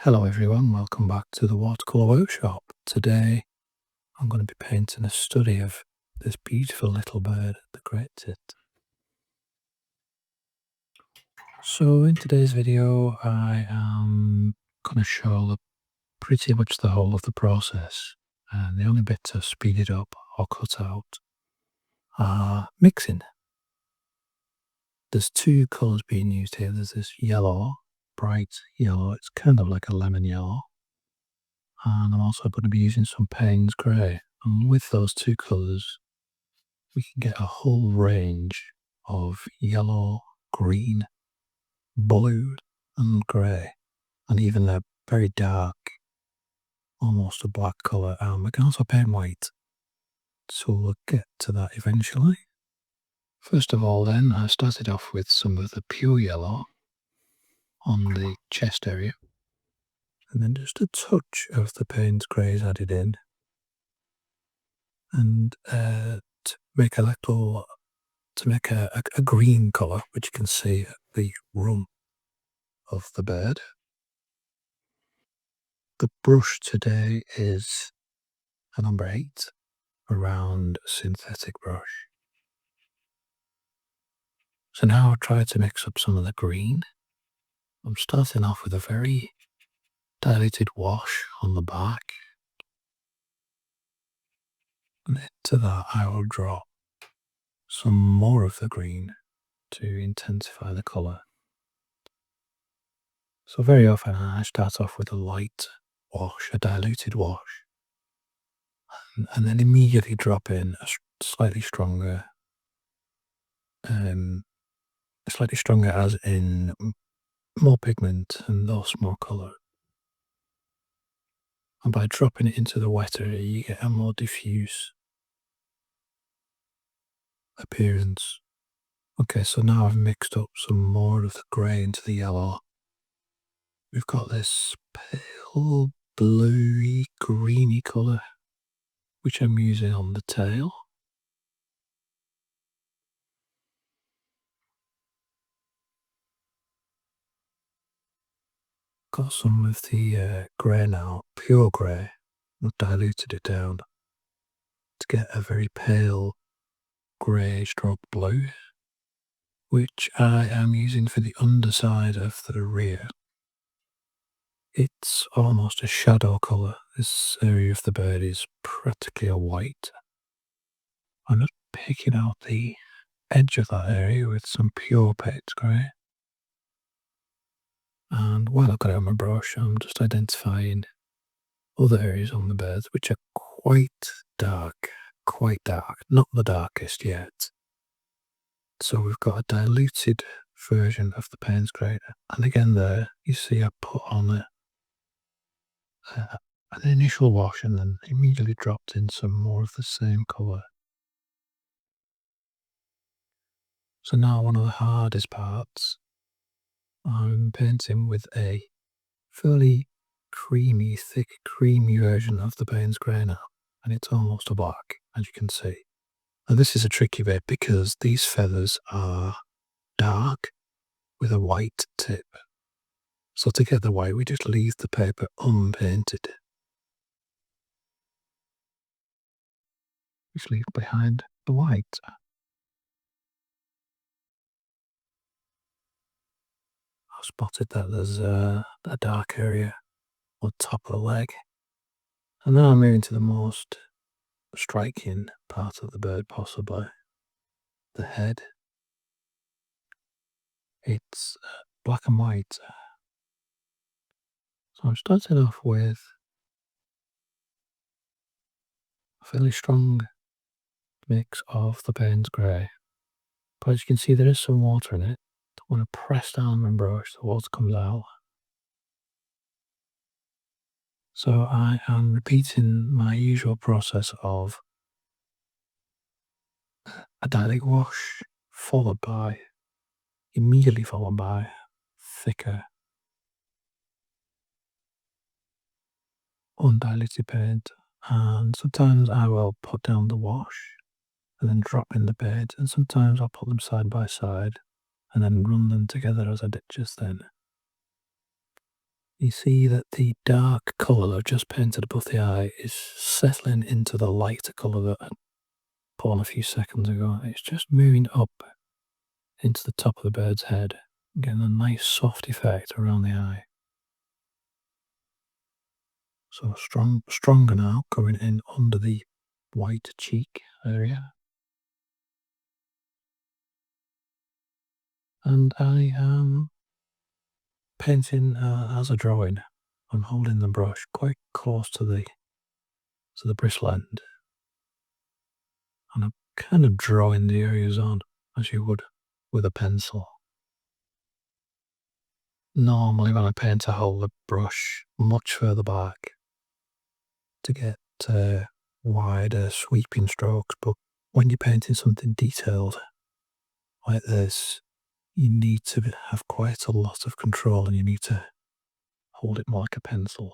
Hello everyone, welcome back to the Watercolour Workshop. Today I'm going to be painting a study of this beautiful little bird, the great tit. So in today's video I am going to show pretty much the whole of the process, and the only bit to speed it up or cut out are mixing. There's two colours being used here. There's this yellow, bright yellow, it's kind of like a lemon yellow, and I'm also going to be using some Payne's Grey. And with those two colours, we can get a whole range of yellow, green, blue, and grey, and even a very dark, almost a black colour. And we can also paint white, so we'll get to that eventually. First of all, then, I started off with some of the pure yellow on the chest area, and then just a touch of the Payne's Greys added in, and to make a green colour, which you can see at the rump of the bird. The brush today is a number 8, a round synthetic brush. So now I'll try to mix up some of the green. I'm starting off with a very diluted wash on the back, and into that I will drop some more of the green to intensify the colour. So very often I start off with a light wash, a diluted wash, and then immediately drop in a slightly stronger as in more pigment and thus more colour. And by dropping it into the wet area, you get a more diffuse appearance. Okay, so now I've mixed up some more of the grey into the yellow. We've got this pale bluey greeny colour, which I'm using on the tail. Got some of the grey now, pure grey. I've diluted it down to get a very pale grey stroke blue, which I am using for the underside of the rear. It's almost a shadow colour. This area of the bird is practically a white. I'm just picking out the edge of that area with some pure Payne's Grey. And while I've got it on my brush, I'm just identifying other areas on the birds which are quite dark, not the darkest yet. So we've got a diluted version of the Payne's Grey, and again there you see I put on an initial wash and then immediately dropped in some more of the same colour. So now one of the hardest parts, I'm painting with a fairly creamy, thick, creamy version of the Payne's Grey now, and it's almost a black, as you can see. And this is a tricky bit because these feathers are dark with a white tip. So to get the white, we just leave the paper unpainted. Just leave behind the white. I've spotted that there's a dark area on top of the leg. And now I'm moving to the most striking part of the bird, possibly the head. It's black and white. So I'm starting off with a fairly strong mix of the Payne's Grey. But as you can see, there is some water in it. I want to press down my brush, the water comes out. So I am repeating my usual process of a dilute wash, immediately followed by thicker undiluted paint, and sometimes I will put down the wash and then drop in the paint, and sometimes I'll put them side by side and then run them together as I did just then. You see that the dark colour that I've just painted above the eye is settling into the lighter colour that I put on a few seconds ago. It's just moving up into the top of the bird's head, getting a nice soft effect around the eye. So stronger now, going in under the white cheek area. And I am painting as a drawing. I'm holding the brush quite close to the bristle end, and I'm kind of drawing the areas on as you would with a pencil. Normally, when I paint, I hold the brush much further back to get wider sweeping strokes, but when you're painting something detailed like this, you need to have quite a lot of control and you need to hold it more like a pencil.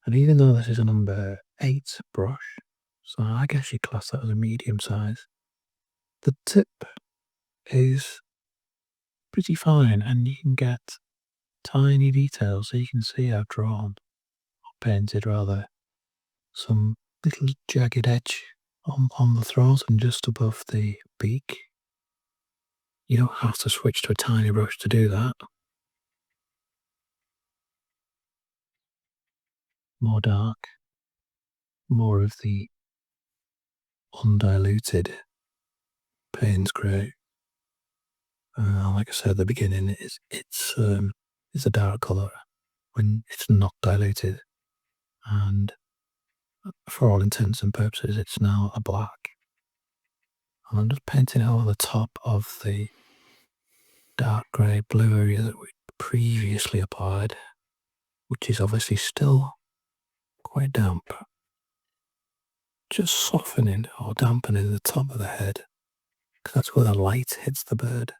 And even though this is a number 8 brush, so I guess you class that as a medium size, the tip is pretty fine and you can get tiny details. So you can see I've drawn or painted rather some little jagged edge on the throat and just above the beak. You don't have to switch to a tiny brush to do that. More dark, more of the undiluted Payne's grey. Like I said at the beginning, it's a dark colour when it's not diluted, and for all intents and purposes, it's now a black. And I'm just painting it over the top of the dark grey blue area that we previously applied, which is obviously still quite damp. Just softening or dampening the top of the head, because that's where the light hits the bird.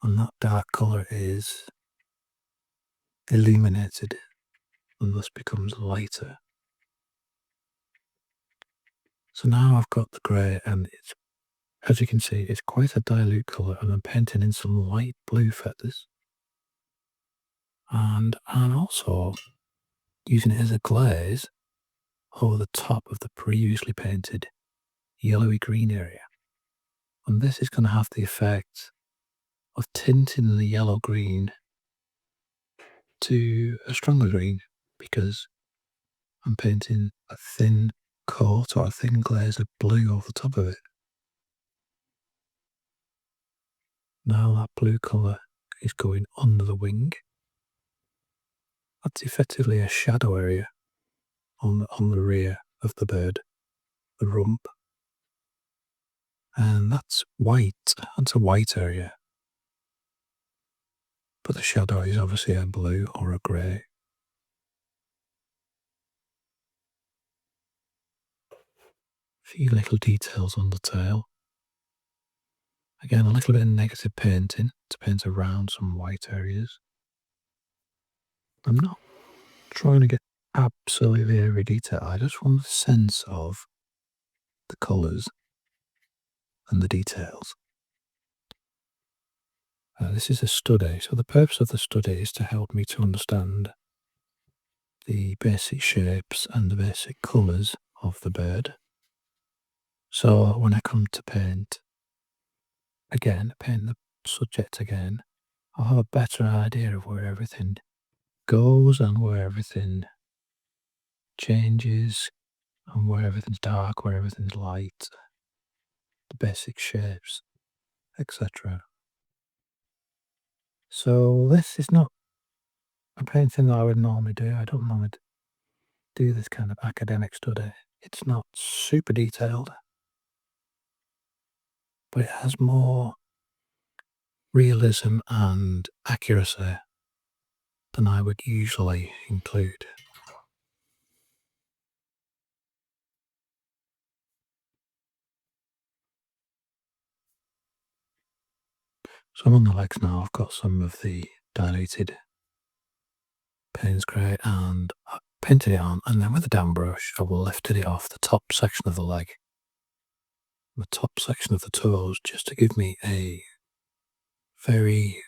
And that dark colour is illuminated and thus becomes lighter. So now I've got the grey, and it's, as you can see, it's quite a dilute colour, and I'm painting in some light blue feathers. And I'm also using it as a glaze over the top of the previously painted yellowy green area. And this is going to have the effect of tinting the yellow green to a stronger green, because I'm painting a thin coat or a thin glaze of blue over the top of it. Now that blue colour is going under the wing. That's effectively a shadow area on the rear of the bird, the rump. And that's white. That's a white area. But the shadow is obviously a blue or a grey. A few little details on the tail. Again, a little bit of negative painting to paint around some white areas. I'm not trying to get absolutely every detail. I just want a sense of the colours and the details. This is a study, so the purpose of the study is to help me to understand the basic shapes and the basic colours of the bird. So when I come to paint the subject again, I'll have a better idea of where everything goes and where everything changes and where everything's dark, where everything's light, the basic shapes, etc. So this is not a painting that I would normally do. I don't normally do this kind of academic study. It's not super detailed, but it has more realism and accuracy than I would usually include. So I'm on the legs now. I've got some of the diluted Payne's grey and I painted it on, and then with a damp brush I've lifted it off the top section of the leg, the top section of the toes, just to give me a very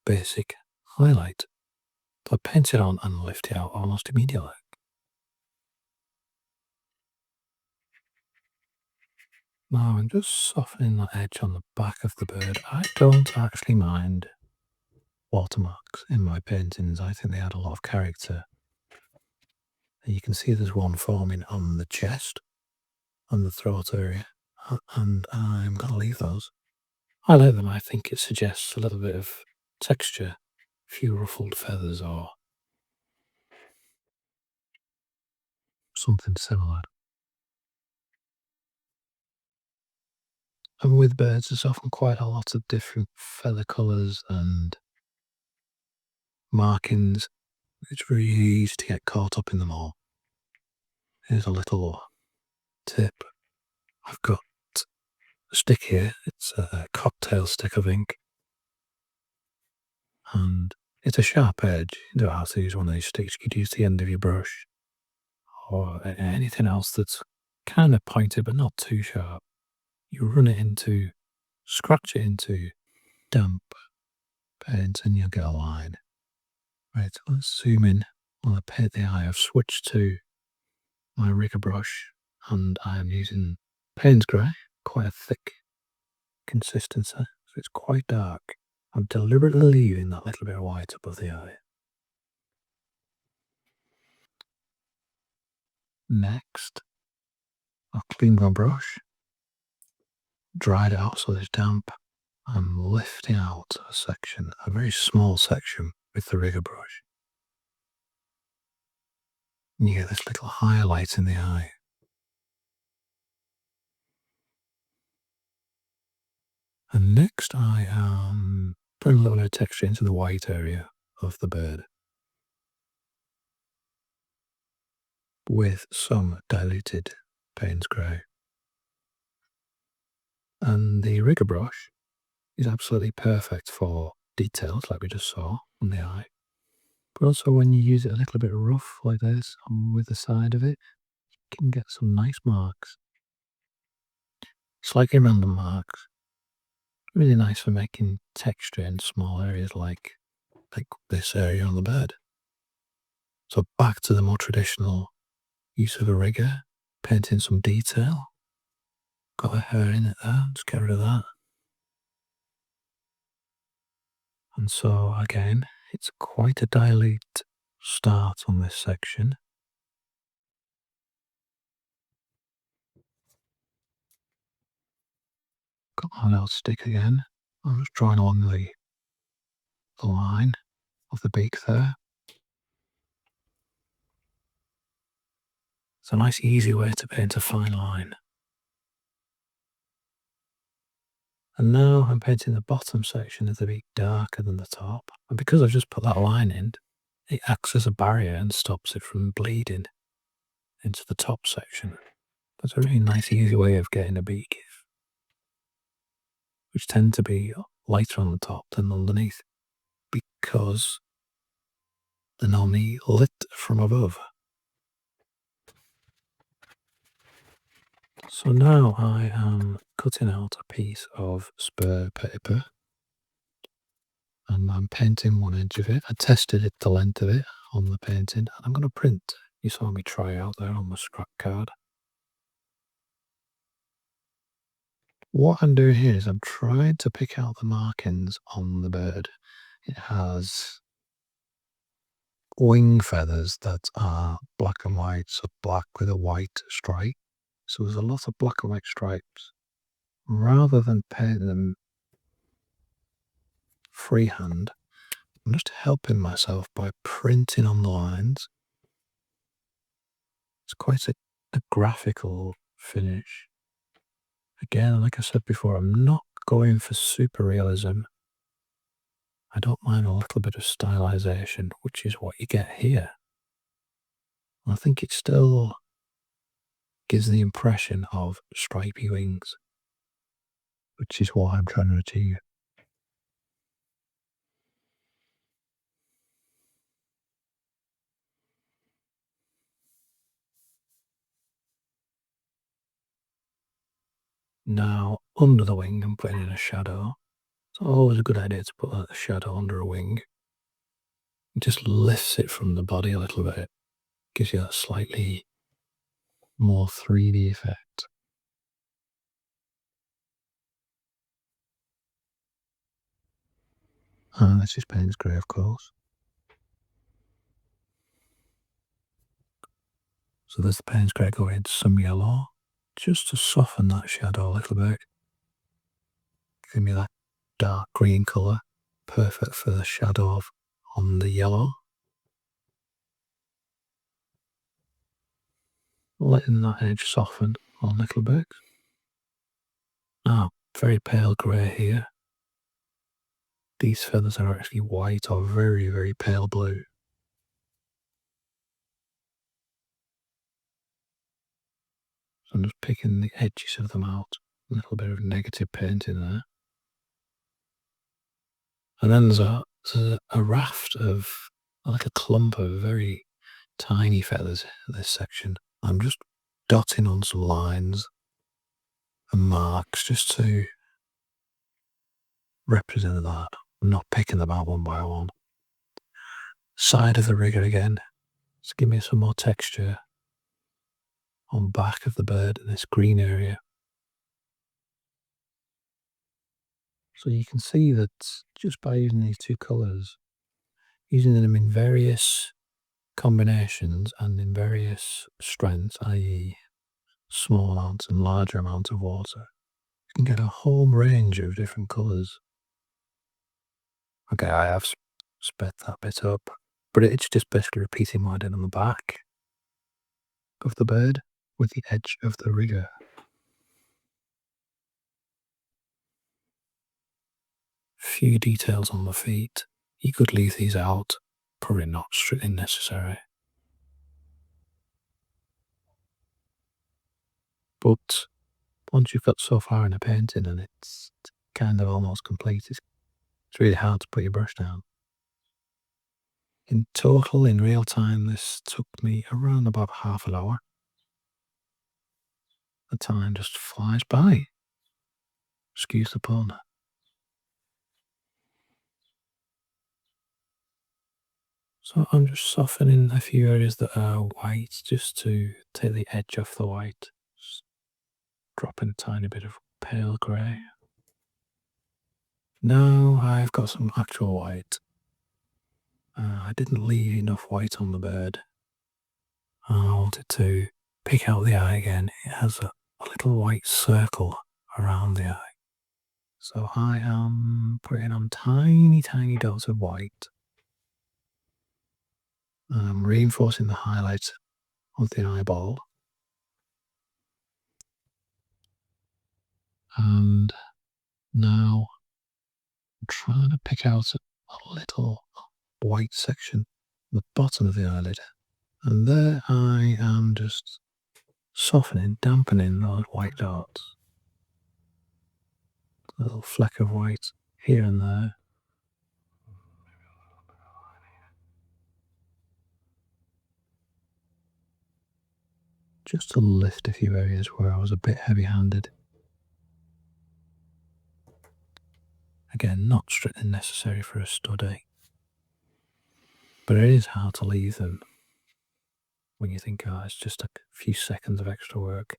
basic highlight. So I paint it on and lift it out almost immediately. Now I'm just softening that edge on the back of the bird. I don't actually mind watermarks in my paintings. I think they add a lot of character. And you can see there's one forming on the chest and the throat area, and I'm going to leave those. I like them. I think it suggests a little bit of texture, a few ruffled feathers or something similar. And with birds, there's often quite a lot of different feather colours and markings. It's very easy to get caught up in them all. Here's a little tip. I've got a stick here. It's a cocktail stick of ink. And it's a sharp edge. You don't have to use one of these sticks. You could use the end of your brush or anything else that's kind of pointed but not too sharp. You run it into, scratch it into damp paint and you'll get a line. Right, let's zoom in. While I paint the eye, I've switched to my rigger brush and I am using Payne's Grey, quite a thick consistency, so it's quite dark. I'm deliberately leaving that little bit of white above the eye. Next, I'll clean my brush, dry it out so it's damp. I'm lifting out a section, a very small section with the rigger brush. And you get this little highlight in the eye. And next I am putting a little bit of texture into the white area of the bird with some diluted Payne's Grey. And the rigger brush is absolutely perfect for details like we just saw on the eye. But also when you use it a little bit rough like this with the side of it, you can get some nice marks. Slightly random marks. Really nice for making texture in small areas like this area on the bird. So back to the more traditional use of a rigger, painting some detail. Got a hair in it there, let's get rid of that. And so again, it's quite a dilute start on this section. Got my little stick again. I'm just drawing along the line of the beak there. It's a nice easy way to paint a fine line. And now I'm painting the bottom section of the beak darker than the top. And because I've just put that line in, it acts as a barrier and stops it from bleeding into the top section. That's a really nice easy way of getting a beak, which tend to be lighter on the top than underneath because they're normally lit from above. So now I am cutting out a piece of spare paper and I'm painting one edge of it. I tested the length of it on the painting and I'm going to print. You saw me try out there on the scrap card. What I'm doing here is I'm trying to pick out the markings on the bird. It has wing feathers that are black and white, so black with a white stripe. So there's a lot of black and white stripes. Rather than painting them freehand, I'm just helping myself by printing on the lines. It's quite a graphical finish. Again, like I said before, I'm not going for super realism. I don't mind a little bit of stylization, which is what you get here. I think it still gives the impression of stripy wings, which is what I'm trying to achieve. Now, under the wing, I'm putting in a shadow. It's always a good idea to put a shadow under a wing. It just lifts it from the body a little bit, gives you a slightly more 3D effect. And this is Payne's grey, of course. So there's the Payne's grey going into some yellow, just to soften that shadow a little bit. Give me that dark green colour, perfect for the shadow on the yellow. Letting that edge soften a little bit. Now, very pale grey here. These feathers are actually white or very, very pale blue. So I'm just picking the edges of them out. A little bit of negative paint in there. And then there's a raft of, like a clump of very tiny feathers in this section. I'm just dotting on some lines and marks just to represent that. I'm not picking them out one by one. Side of the rigger again. Just give me some more texture on back of the bird in this green area. So you can see that just by using these two colours, using them in various combinations and in various strengths, i.e. small amounts and larger amounts of water, you can get a whole range of different colours. Okay, I have sped that bit up, but it's just basically repeating what I did on the back of the bird with the edge of the rigger. Few details on the feet. You could leave these out, probably not strictly necessary. But once you've got so far in a painting and it's kind of almost complete, it's really hard to put your brush down. In total, in real time, this took me around about half an hour. The time just flies by. Excuse the pun. So I'm just softening a few areas that are white just to take the edge off the white. Just dropping a tiny bit of pale grey. Now I've got some actual white. I didn't leave enough white on the bird. I wanted to pick out the eye again. It has a little white circle around the eye. So I am putting on tiny, tiny dots of white. I'm reinforcing the highlights of the eyeball. And now I'm trying to pick out a little white section at the bottom of the eyelid. And there I am just softening, dampening those white dots. A little fleck of white here and there. Just to lift a few areas where I was a bit heavy-handed. Again, not strictly necessary for a study. But it is hard to leave them when you think, oh, it's just a few seconds of extra work.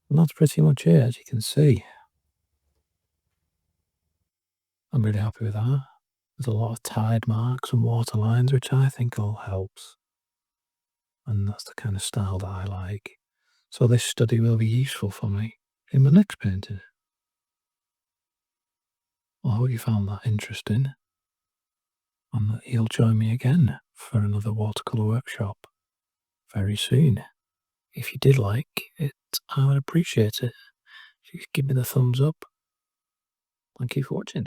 And that's pretty much it, as you can see. I'm really happy with that. There's a lot of tide marks and water lines, which I think all helps. And that's the kind of style that I like. So this study will be useful for me in my next painting. Well, I hope you found that interesting. And that you'll join me again for another watercolour workshop very soon. If you did like it, I would appreciate it if you could give me the thumbs up. Thank you for watching.